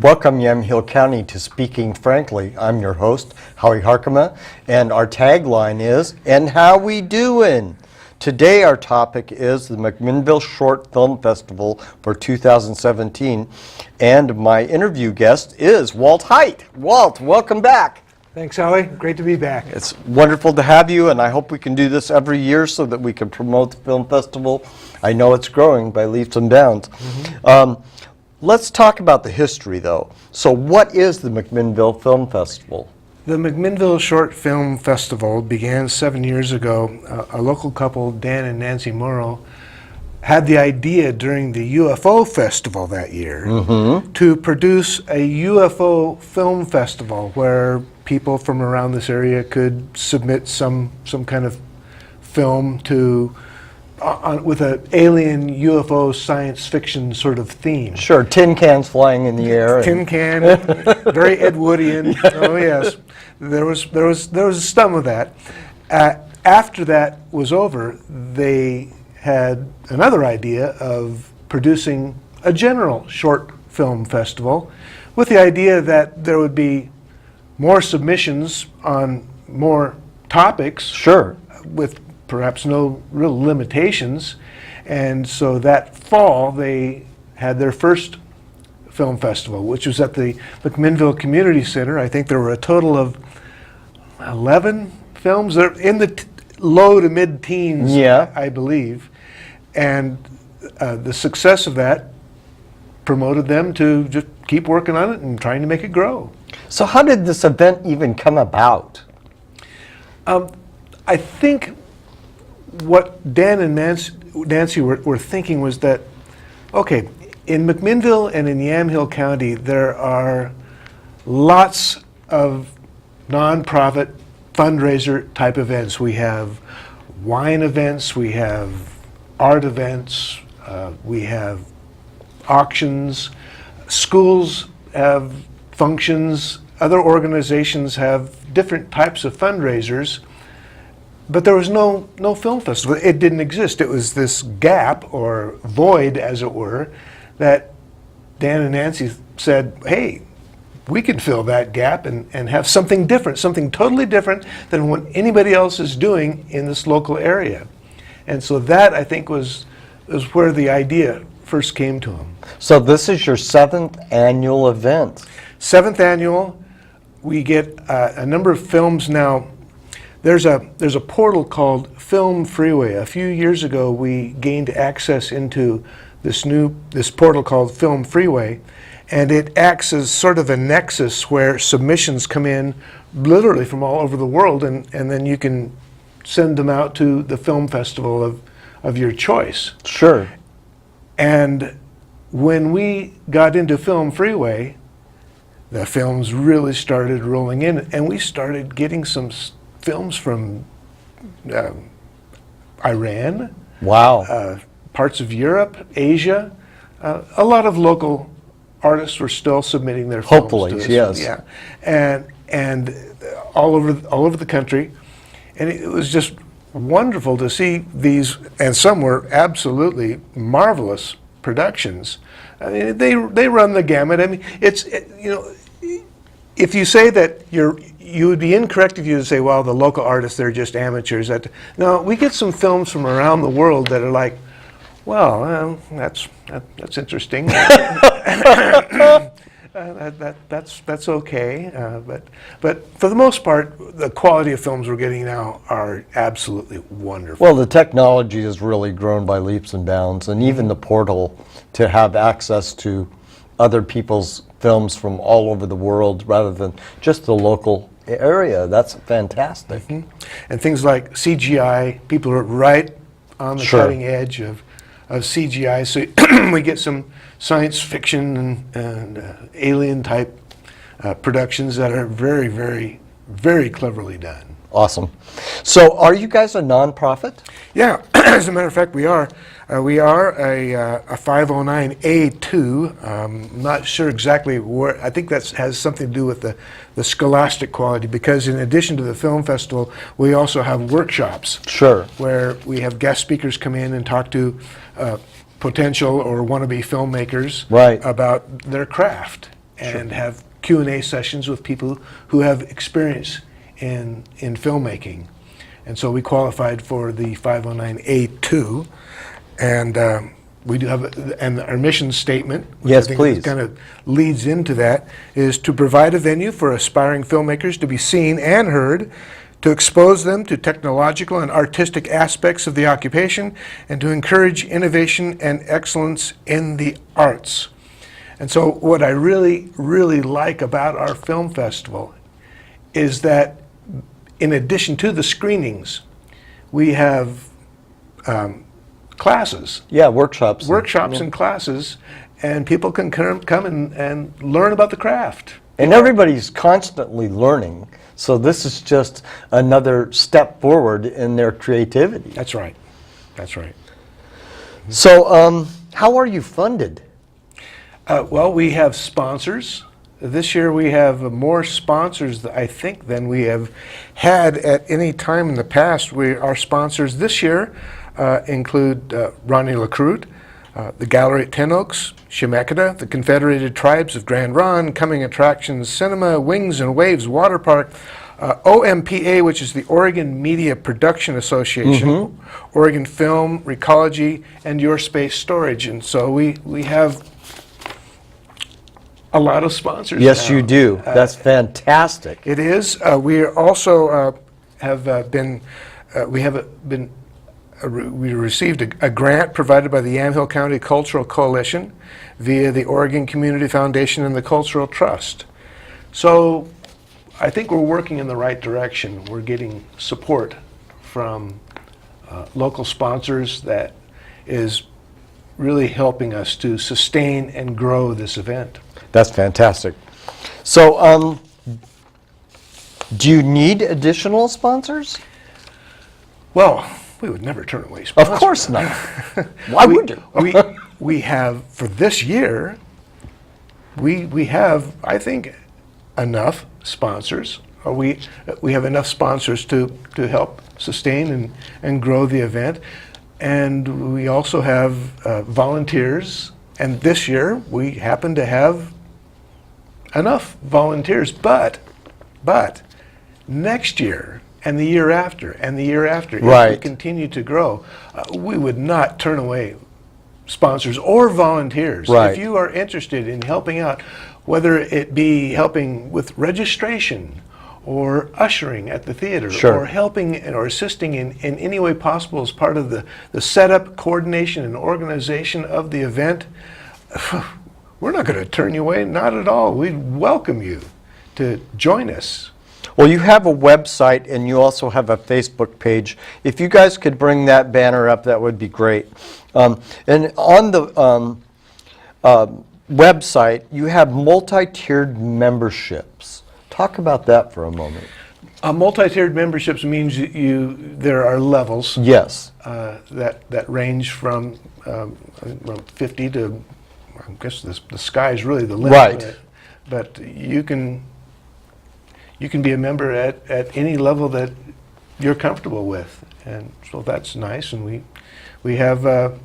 Welcome, Yamhill County, to Speaking Frankly. I'm your host, Howie Harkema, and our tagline is, "And how we doin'?" Today our topic is the McMinnville Short Film Festival for 2017, and my interview guest is Walt Haight. Walt, welcome back. Thanks, Howie. Great to be back. It's wonderful to have you, and I hope we can do this every year so that we can promote the film festival. I know it's growing by leaps and bounds. Let's talk about the history, though. So what is the McMinnville Film Festival? The McMinnville Short Film Festival began 7 years ago. A local couple, Dan and Nancy Morrow, had the idea during the UFO festival that year to produce a UFO film festival where people from around this area could submit some kind of film to with an alien UFO science fiction sort of theme. Sure, tin cans flying in the air. Tin can, very Ed Woodian. Oh yes, there was some of that. After that was over, they had another idea of producing a general short film festival, with the idea that there would be more submissions on more topics. Sure. With perhaps no real limitations. And so that fall they had their first film festival, which was at the McMinnville Community Center. I think there were a total of 11 films. They're in the low to mid-teens, I believe. And the success of that promoted them to just keep working on it and trying to make it grow. So how did this event even come about? I think what Dan and Nancy were thinking was that, okay, in McMinnville and in Yamhill County, there are lots of nonprofit fundraiser type events. We have wine events, we have art events, we have auctions, schools have functions, other organizations have different types of fundraisers. But there was no film festival. It didn't exist. It was this gap, or void as it were, that Dan and Nancy said, hey, we can fill that gap and have something different, something totally different than what anybody else is doing in this local area. And so that, I think, was where the idea first came to them. So this is your 7th annual event. 7th annual. We get a number of films now. There's a portal called Film Freeway. A few years ago, we gained access into this portal called Film Freeway, and it acts as sort of a nexus where submissions come in literally from all over the world, and then you can send them out to the film festival of your choice. Sure. And when we got into Film Freeway, the films really started rolling in, and we started getting some films from Iran, wow, parts of Europe, Asia. A lot of local artists were still submitting their films. Hopefully, to us. yes. Yeah, and all over the country, and it was just wonderful to see these, and some were absolutely marvelous productions. I mean, they run the gamut. I mean, if you say that you would be incorrect if you would say, well, the local artists, they're just amateurs. No, we get some films from around the world that are like, well, that's interesting. That's okay. But for the most part, the quality of films we're getting now are absolutely wonderful. Well, the technology has really grown by leaps and bounds, and even the portal to have access to other people's films from all over the world rather than just the local area. That's fantastic. And things like CGI, people are right on the cutting edge of CGI. So we get some science fiction and alien type productions that are very, very, very cleverly done. Awesome. So are you guys a nonprofit? Yeah, as a matter of fact, we are. We are a 509A2. I'm not sure exactly where. I think that has something to do with the scholastic quality, because in addition to the film festival, we also have workshops. Sure. Where we have guest speakers come in and talk to potential or wannabe filmmakers right. about their craft. and have Q&A sessions with people who have experience in filmmaking. And so we qualified for the 509A2, and we do have, and our mission statement, which Yes, I think please. kind of leads into that, is to provide a venue for aspiring filmmakers to be seen and heard, to expose them to technological and artistic aspects of the occupation, and to encourage innovation and excellence in the arts. And so what I really, really like about our film festival is that in addition to the screenings, we have classes. Yeah, workshops. And classes, and people can come and learn about the craft. And everybody's constantly learning, so this is just another step forward in their creativity. That's right. That's right. So, how are you funded? Well, we have sponsors. This year we have more sponsors, I think, than we have had at any time in the past. Our sponsors this year include Ronnie LaCroute, the Gallery at Ten Oaks, Shemeketa, the Confederated Tribes of Grand Ronde, Coming Attractions Cinema, Wings and Waves Water Park, OMPA, which is the Oregon Media Production Association, Oregon Film, Recology, and Your Space Storage. And so we have a lot of sponsors. Yes, now. you do. That's fantastic. It is. We also we received a grant provided by the Yamhill County Cultural Coalition via the Oregon Community Foundation and the Cultural Trust. So I think we're working in the right direction. We're getting support from local sponsors that is really helping us to sustain and grow this event. That's fantastic. So, do you need additional sponsors? Well, we would never turn away sponsors. Of course not. Why would you? we have, for this year, we have, I think, enough sponsors. We have enough sponsors to help sustain and grow the event. And we also have volunteers. And this year, we happen to have enough volunteers. But next year, and the year after, and the year after, right, if we continue to grow, we would not turn away sponsors or volunteers. Right. If you are interested in helping out, whether it be helping with registration or ushering at the theater, sure, or helping or assisting in any way possible as part of the setup, coordination, and organization of the event, we're not going to turn you away, not at all. We welcome you to join us. Well, you have a website and you also have a Facebook page. If you guys could bring that banner up, that would be great. And on the website, you have multi-tiered memberships. Talk about that for a moment. Multi-tiered memberships means there are levels. Yes. That range from 50 to, I guess the sky is really the limit. Right. But you can be a member at any level that you're comfortable with, and so that's nice. And we have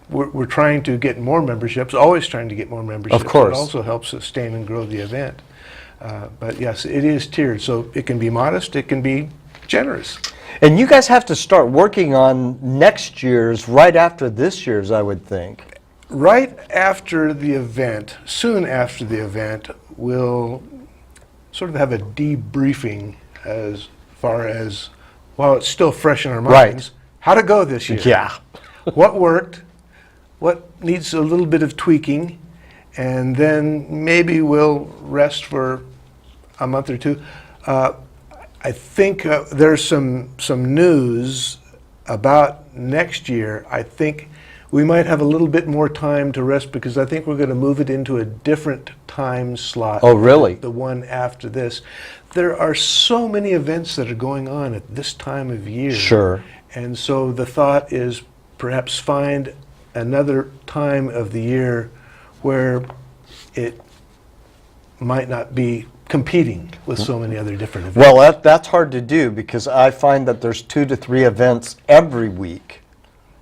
we're trying to get more memberships, always trying to get more memberships. Of course. It also helps sustain and grow the event. But yes, it is tiered, so it can be modest, it can be generous. And you guys have to start working on next year's right after this year's, I would think. Right after the event, soon after the event, we'll sort of have a debriefing as far as, while it's still fresh in our minds, how'd it go this year? Yeah. What worked? What needs a little bit of tweaking? And then maybe we'll rest for a month or two. I think there's some news about next year. I think we might have a little bit more time to rest because I think we're going to move it into a different time slot. Oh, really? The one after this. There are so many events that are going on at this time of year. Sure. And so the thought is perhaps find another time of the year where it might not be competing with so many other different events. Well, that's hard to do because I find that there's 2 to 3 events every week.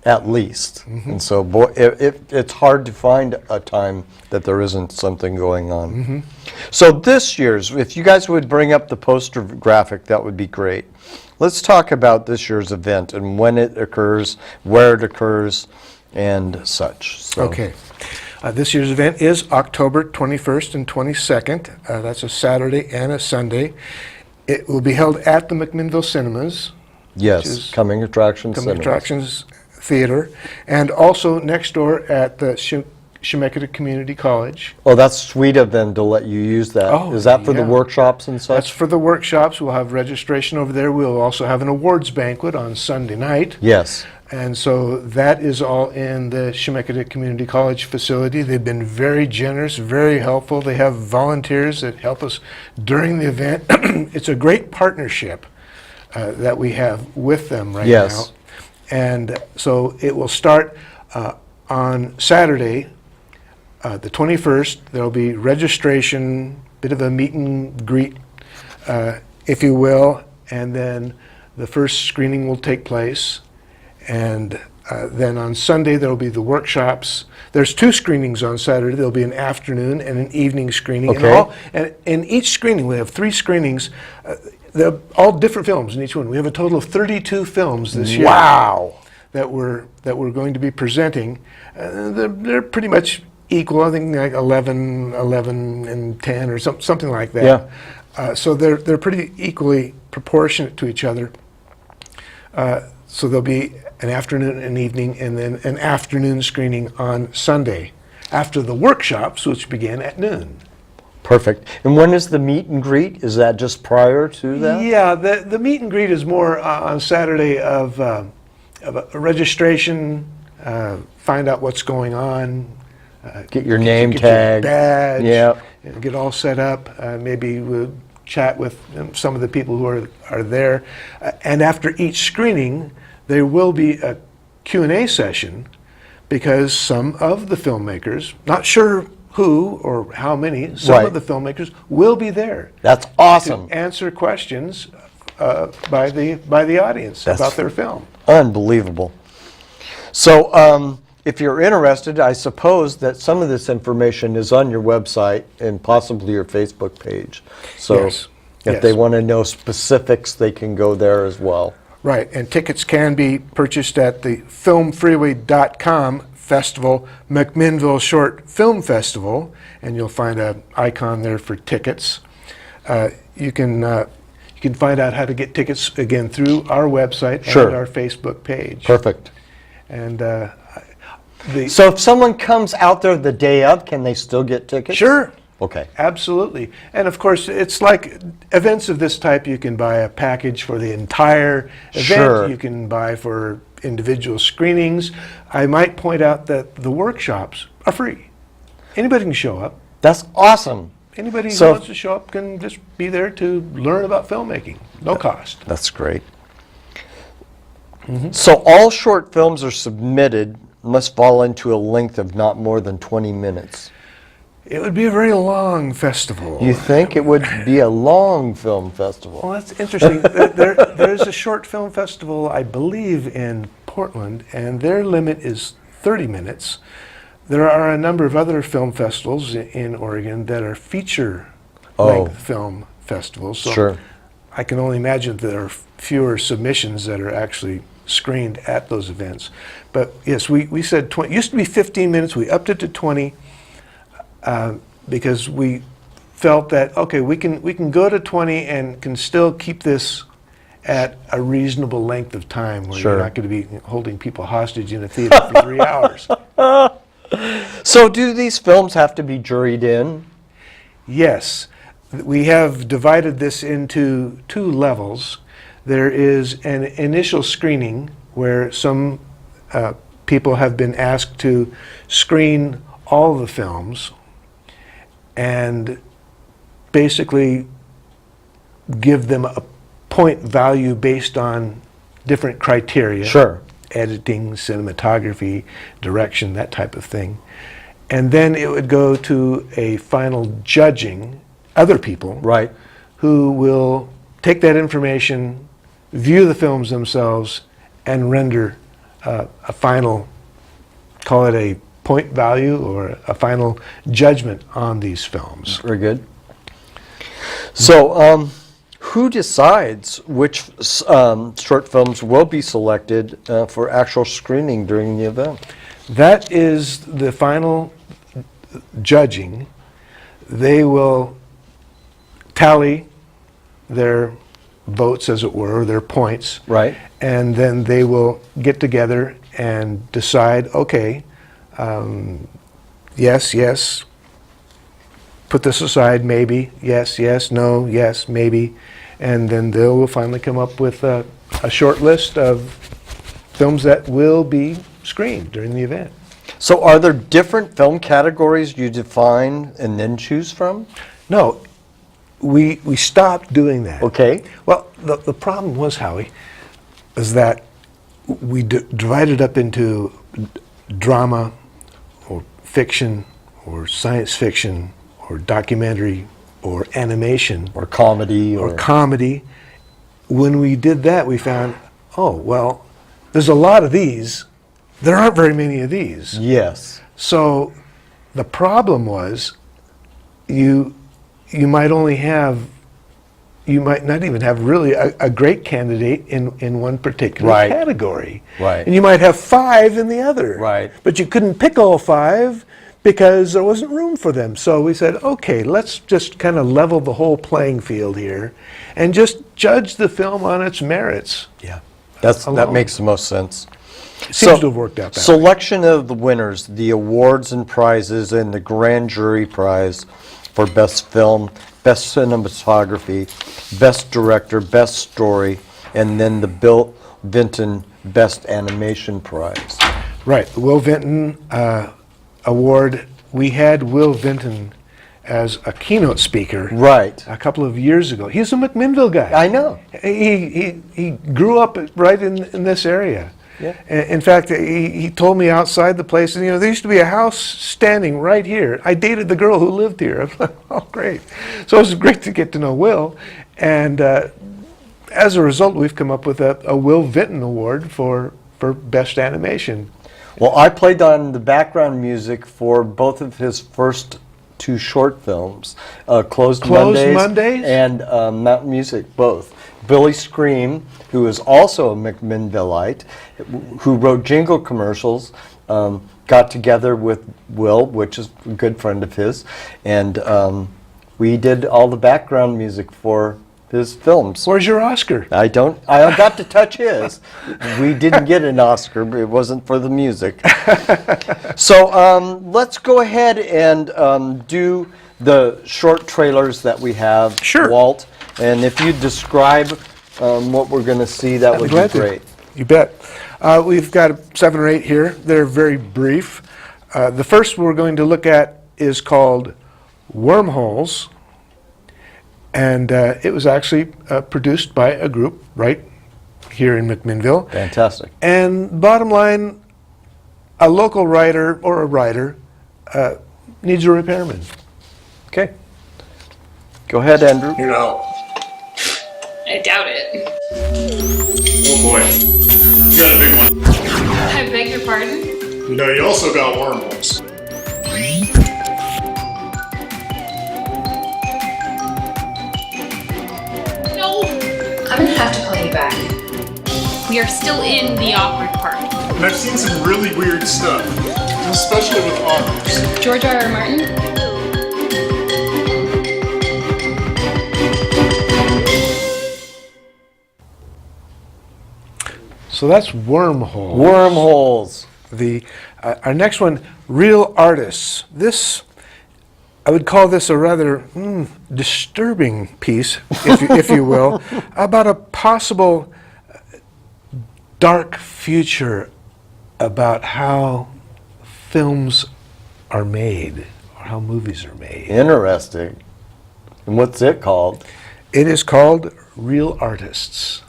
at least. And so, boy, it's hard to find a time that there isn't something going on. So this year's, if you guys would bring up the poster graphic, that would be great. Let's talk about this year's event and when it occurs, where it occurs, and such. So. Okay. This year's event is October 21st and 22nd. That's a Saturday and a Sunday. It will be held at the McMinnville Cinemas. Yes, Coming Attractions Coming Cinemas. Attractions Theater, and also next door at the Chemeketa Community College. Oh, that's sweet of them to let you use that. Oh, Is that for the yeah. workshops and That's such? for the workshops. We'll have registration over there. We'll also have an awards banquet on Sunday night. Yes. And so that is all in the Chemeketa Community College facility. They've been very generous, very helpful. They have volunteers that help us during the event. It's a great partnership that we have with them right Yes. now. And so it will start on Saturday, the 21st. There'll be registration, bit of a meet and greet, if you will, and then the first screening will take place. And then on Sunday, there will be the workshops. There's 2 screenings on Saturday. There'll be an afternoon and an evening screening. Okay. And in each screening, we have 3 screenings. They're all different films in each one. We have a total of 32 films this year. Wow. That we're going to be presenting. They're pretty much equal. I think like 11, and 10 or something like that. Yeah. So they're pretty equally proportionate to each other. So there'll be an afternoon and evening, and then an afternoon screening on Sunday after the workshops, which begin at noon. Perfect. And when is the meet and greet? Is that just prior to that? Yeah, the meet and greet is more on Saturday of a registration, find out what's going on. Get your name get tag. Your badge. Yeah. Get all set up. Maybe we'll chat with some of the people who are there. And after each screening, there will be a Q&A session because some of the filmmakers, not sure who or how many, some Right. of the filmmakers will be there That's awesome. to answer questions by the audience That's about their film. Unbelievable. So, if you're interested, I suppose that some of this information is on your website and possibly your Facebook page. So, Yes. if Yes. they want to know specifics, they can go there as well. Right, and tickets can be purchased at the filmfreeway.com festival, McMinnville Short Film Festival, and you'll find an icon there for tickets. You can find out how to get tickets again through our website Sure. and our Facebook page. Perfect. And So, if someone comes out there the day of, can they still get tickets? sure. Okay. Absolutely. And of course, it's like events of this type, you can buy a package for the entire event. Sure. You can buy for individual screenings. I might point out that the workshops are free. Anybody can show up. That's awesome. Anybody So- who wants to show up can just be there to learn about filmmaking. No cost. That's great. So all short films are submitted must fall into a length of not more than 20 minutes. It would be a very long festival. You think it would be a long film festival? Well, that's interesting. There's a short film festival, I believe, in Portland, and their limit is 30 minutes. There are a number of other film festivals in Oregon that are feature-length film festivals. So Sure. I can only imagine that there are fewer submissions that are actually screened at those events. But yes, we said 20. It used to be 15 minutes. We upped it to 20 because we felt that, okay, we can go to 20 and can still keep this at a reasonable length of time where Sure. you're not going to be holding people hostage in a theater for 3 hours. So do these films have to be juried in? Yes, we have divided this into 2 levels. There is an initial screening where some people have been asked to screen all the films and basically give them a point value based on different criteria. Sure. Editing, cinematography, direction, that type of thing. And then it would go to a final judging, other people, Right. who will take that information, view the films themselves, and render a final, call it a point value or a final judgment on these films. Very good. So, who decides which short films will be selected for actual screening during the event? That is the final judging. They will tally their votes, as it were, their points. Right. And then they will get together and decide, okay, yes, yes, put this aside, maybe, yes, yes, no, yes, maybe. And then they will finally come up with a short list of films that will be screened during the event. So are there different film categories you define and then choose from? No, we stopped doing that. Okay. Well, the problem was, Howie, is that we divided up into drama or fiction or science fiction or documentary or animation Or comedy or comedy. When we did that, we found, oh, well, there's a lot of these. There aren't very many of these. Yes. So the problem was you might only have, you might not even have really a great candidate in one particular Right. category. Right. And you might have 5 in the other. Right. But you couldn't pick all 5 because there wasn't room for them. So we said, okay, let's just kind of level the whole playing field here and just judge the film on its merits. Yeah. That Alone. makes the most sense. Seems to have worked out that way. Selection of the winners, the awards and prizes, and the grand jury prize for best film, best cinematography, best director, best story, and then the Bill Vinton Best Animation Prize. Right, the Will Vinton Award. We had Will Vinton as a keynote speaker Right. a couple of years ago. He's a McMinnville guy. I know. He grew up right in this area. Yeah. In fact, he told me outside the place, and there used to be a house standing right here. I dated the girl who lived here. I was like, oh, great. So it was great to get to know Will. And as a result, we've come up with a Will Vinton Award for Best Animation. Well, I played on the background music for both of his first 2 short films, Closed Mondays and Mountain Music, both. Billy Scream, who is also a McMinnvilleite, who wrote jingle commercials, got together with Will, which is a good friend of his, and we did all the background music for his films. Where's your Oscar? I got to touch his. We didn't get an Oscar, but it wasn't for the music. So let's go ahead and do the short trailers that we have, Sure. Walt. And if you describe what we're going to see, that would be Glad to. great. You bet. We've got 7 or 8 here. They're very brief. The first we're going to look at is called Wormholes. And it was actually produced by a group right here in McMinnville. Fantastic. And bottom line, a local writer or a writer needs a repairman. Okay. Go ahead, Andrew. You know. I doubt it. Oh boy. You got a big one. I beg your pardon? No, you also got wormholes. No. I'm gonna have to call you back. We are still in the awkward part. And I've seen some really weird stuff, especially with authors. George R.R. Martin? So that's Wormholes. Wormholes. Our next one, Real Artists. This, I would call this a rather disturbing piece, if you will, about a possible dark future about how films are made or how movies are made. Interesting. And what's it called? It is called Real Artists.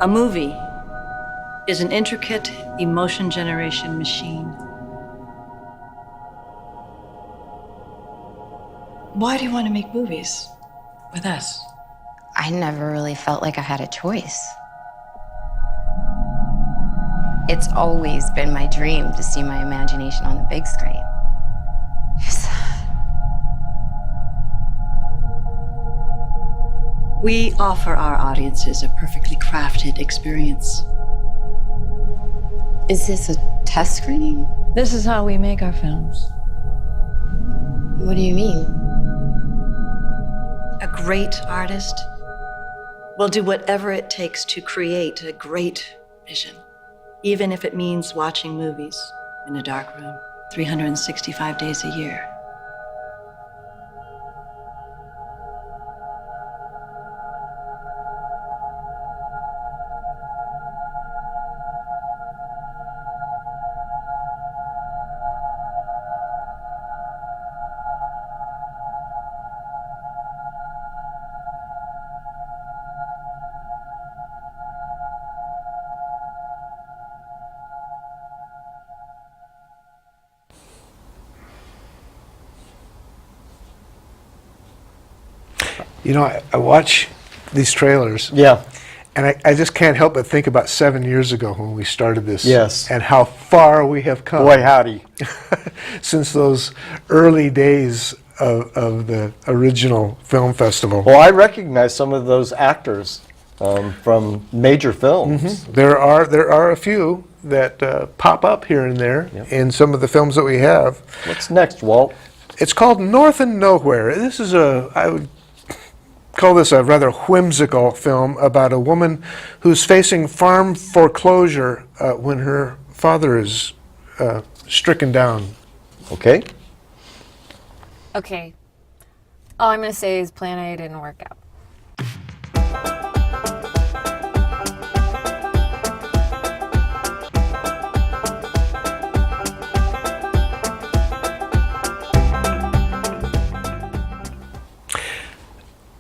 A movie is an intricate emotion generation machine. Why do you want to make movies with us? I never really felt like I had a choice. It's always been my dream to see my imagination on the big screen. We offer our audiences a perfectly crafted experience. Is this a test screening? This is how we make our films. What do you mean? A great artist will do whatever it takes to create a great vision, even if it means watching movies in a dark room 365 days a year. You know, I watch these trailers, Yeah. and I just can't help but think about 7 years ago when we started this. Yes. And how far we have come. Boy, howdy. Since those early days of the original film festival. Well, I recognize some of those actors from major films. There are a few that pop up here and there in some of the films that we have. What's next, Walt? It's called North and Nowhere. This is I would call this a rather whimsical film about a woman who's facing farm foreclosure when her father is stricken down. Okay. Okay. All I'm going to say is plan A didn't work out.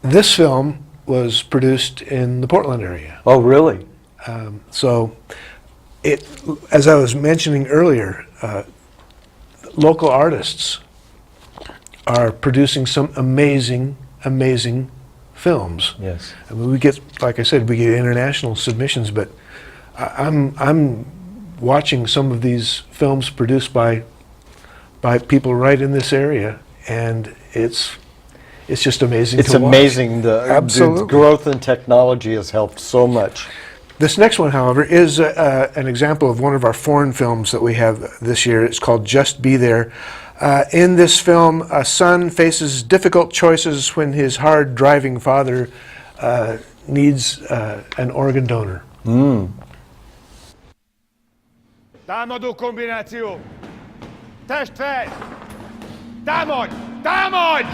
This film was produced in the Portland area. Oh, really? So, as I was mentioning earlier, local artists are producing some amazing, amazing films. Yes. I mean, we get, like I said, we get international submissions, but I'm watching some of these films produced by people right in this area, and it's just amazing It's to watch. amazing. The Absolutely. growth in technology has helped so much. This next one, however, is an example of one of our foreign films that we have this year. It's called Just Be There. In this film, a son faces difficult choices when his hard-driving father needs an organ donor. Támadó kombináció! Test fel! Támadj! Támadj!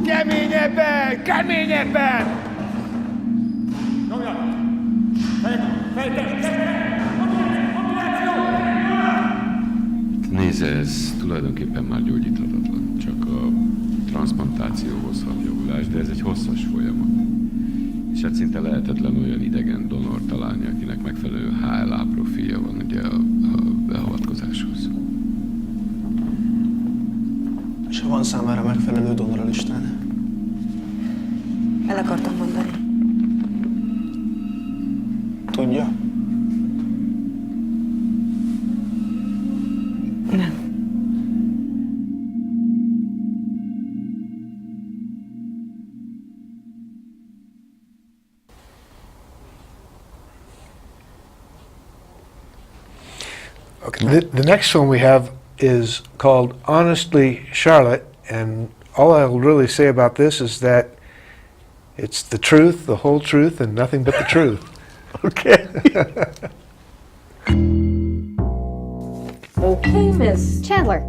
Keményebben! Keményebben! Nyomja! Nézze, ez tulajdonképpen már gyógyíthatatlan. Csak a transzplantáció hozhat javulást, de ez egy hosszas folyamat. És hát szinte lehetetlen olyan idegen donor találni, akinek megfelelő HLA profilja van ugye a beavatkozáshoz. És ha van számára megfelelő donor a listán? El akartam mondani. Tudja? Nem. Okay. The next film we have is called Honestly Charlotte, and all I'll really say about this is that it's the truth, the whole truth, and nothing but the truth. Okay. Okay, Miss. Chandler.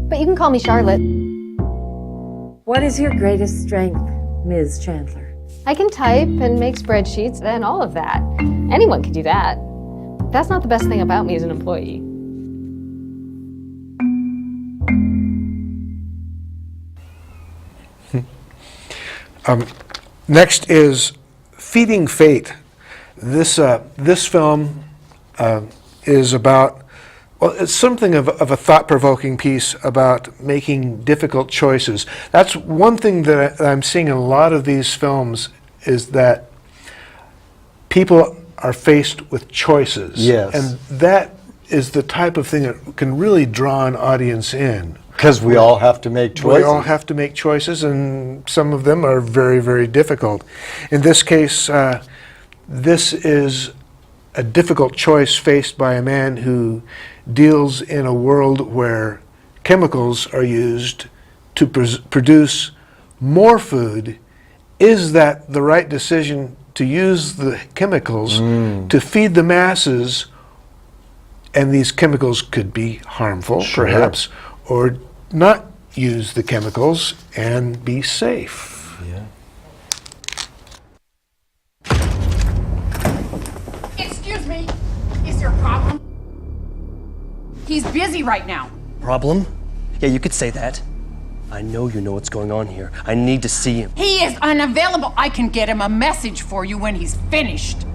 But you can call me Charlotte. What is your greatest strength, Ms. Chandler? I can type and make spreadsheets and all of that. Anyone can do that. That's not the best thing about me as an employee. Next is Feeding Fate. This film is about Well, it's something of a thought-provoking piece about making difficult choices. That's one thing that I'm seeing in a lot of these films, is that people are faced with choices. Yes. And that is the type of thing that can really draw an audience in. Because we all have to make choices. We all have to make choices, and some of them are very, very difficult. In this case, this is a difficult choice faced by a man who deals in a world where chemicals are used to produce more food. Is that the right decision, to use the chemicals to feed the masses? And these chemicals could be harmful, Sure. perhaps, or not use the chemicals and be safe. Yeah. Excuse me, is there a problem? He's busy right now. Problem? Yeah, you could say that. I know you know what's going on here. I need to see him. He is unavailable. I can get him a message for you when he's finished.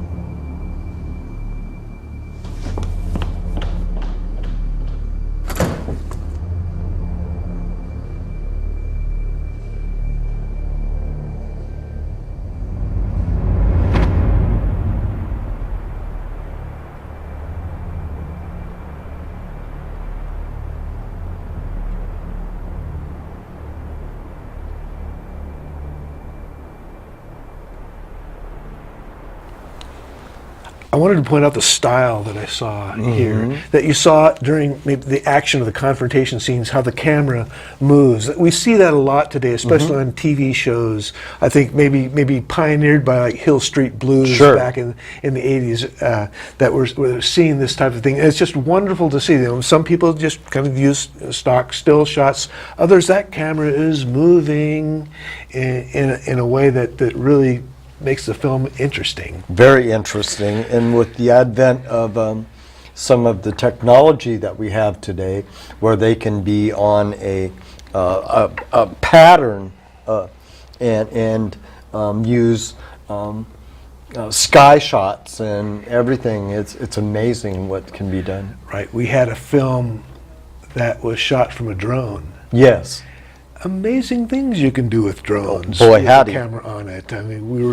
I wanted to point out the style that I saw here, that you saw during maybe the action of the confrontation scenes, how the camera moves. We see that a lot today, especially on TV shows. I think maybe pioneered by like Hill Street Blues back in the 80s, that we're seeing this type of thing. And it's just wonderful to see. You know, some people just kind of use stock still shots. Others, that camera is moving in a way that really makes the film interesting. Very interesting. And with the advent of some of the technology that we have today, where they can be on a pattern and use sky shots and everything, it's amazing what can be done. Right. We had a film that was shot from a drone. Yes. Amazing things you can do with drones. Boy, with howdy. a camera on it. I mean, we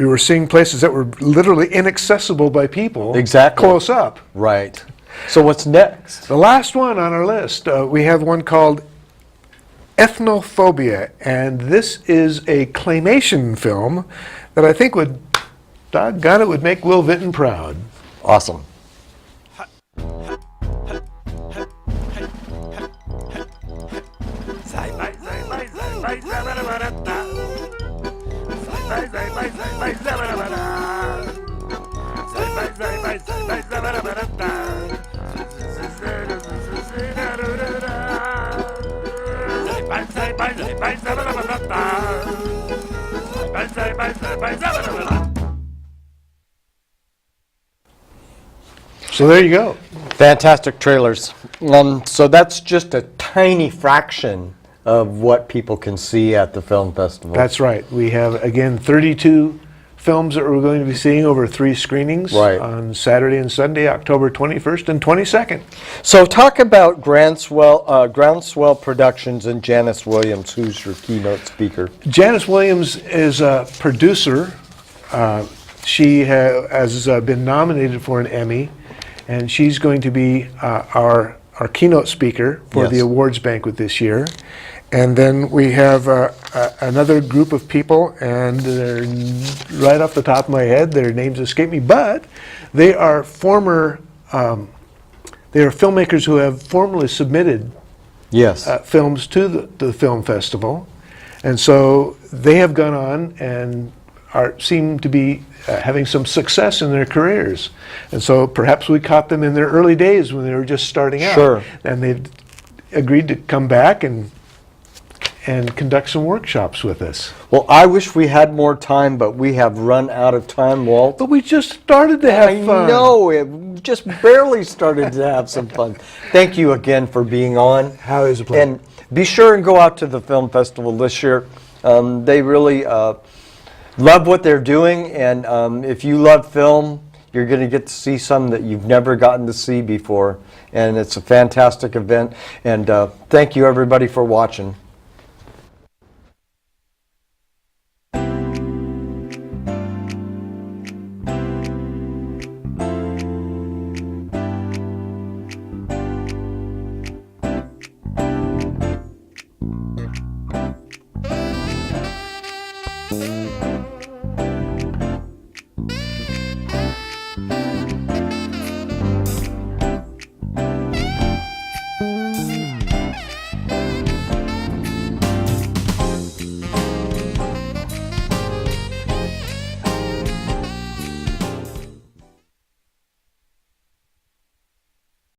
were seeing places that were literally inaccessible by people. Exactly. Close up. Right. So what's next? The last one on our list, we have one called Ethnophobia, and this is a claymation film that I think would, doggone it, would make Will Vinton proud. Awesome. So there you go. Fantastic trailers. So that's just a tiny fraction of what people can see at the film festival. That's right. We have, again, 32 films that we're going to be seeing over 3 screenings on Saturday and Sunday, October 21st and 22nd. So talk about Groundswell Productions and Janice Williams, who's your keynote speaker. Janice Williams is a producer. She has been nominated for an Emmy, and she's going to be our keynote speaker for the awards banquet this year. And then we have another group of people, and they're right off the top of my head, their names escape me, but they are filmmakers who have formally submitted films to the film festival. And so they have gone on and seem to be having some success in their careers. And so perhaps we caught them in their early days when they were just starting out. Sure. And they've agreed to come back and conduct some workshops with us. Well, I wish we had more time, but we have run out of time, Walt. But we just started to have fun. I know, it just barely started to have some fun. Thank you again for being on. How is it, pleasure? And be sure and go out to the film festival this year. They really love what they're doing, and if you love film, you're going to get to see some that you've never gotten to see before. and it's a fantastic event. And thank you everybody for watching.